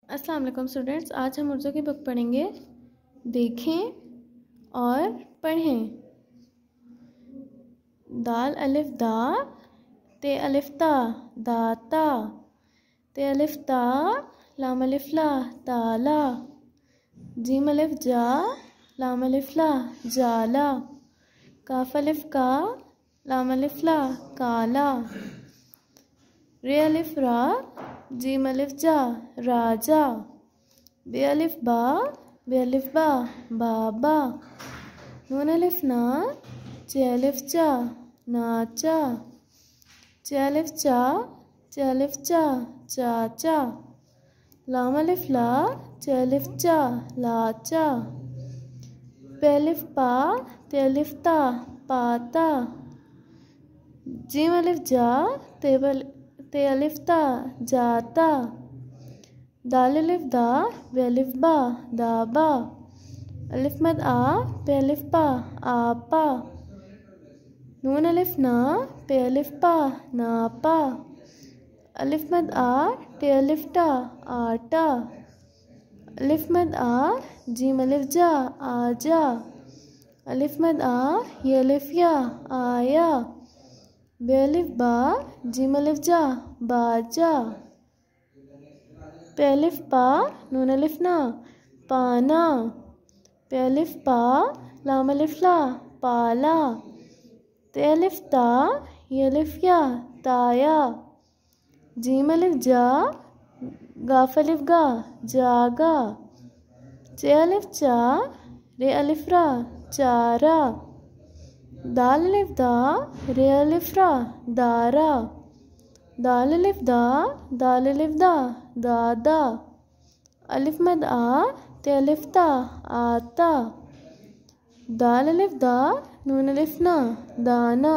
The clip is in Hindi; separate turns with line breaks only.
अस्सलाम वालेकुम स्टूडेंट्स, आज हम उर्दू की बुक पढ़ेंगे। देखें और पढ़ें। दाल अलिफ दा, ते अलिफ ता, दाता, ते अलिफ ता, लाम अलिफ ला, ताला, जीम अलिफ जा, लाम अलिफ ला, जाला, काफ अलिफ का, लाम अलिफ ला, काला, रे अलिफ रा, जीम अलिफ जा, राजा, बे अलिफ बा, बे अलिफ बा, बाबा, नून अलिफ ना, चे अलिफ चा, नाचा, चे अलिफ चा, चे अलिफ चा, चाचा, लाम अलिफ ला, चे अलिफ चा, लाचा, पे अलिफ पा, ते अलिफ ता, पाता, जीम अलिफ जा, ते अलिफ ता, जाता, दाल अलिफ दा, बे अलिफ बा, दाबा, अलिफ मद आ, पे अलिफ पा, आपा, नून अलिफ ना, पे अलिफ पा, नापा, अलिफ मद आ, ते अलिफ टा, आटा, अलिफ मद आ, जीम अलिफ जा, आजा, अलिफ मद आ, ये अलिफ या, आया, बे अलिफ बा, जीम अलिफ जा, बाजा, पे अलिफ पा, नून अलिफ ना, पाना, पे अलिफ पा, लाम अलिफ ला, पाला, ते अलिफ ता, ये अलिफ या, ताया, जीम अलिफ जा, गाफ अलिफ गा, जागा, चे अलिफ चा, रे अलिफ रा, चारा, दाल अलिफ दा, रे अलिफ रा, दारा, दाल अलिफ दा, दाल अलिफ दा, दादा, अलिफ मद आ, ते अलिफ ता, आता, दाल अलिफ दा, नून अलिफ ना, दाना।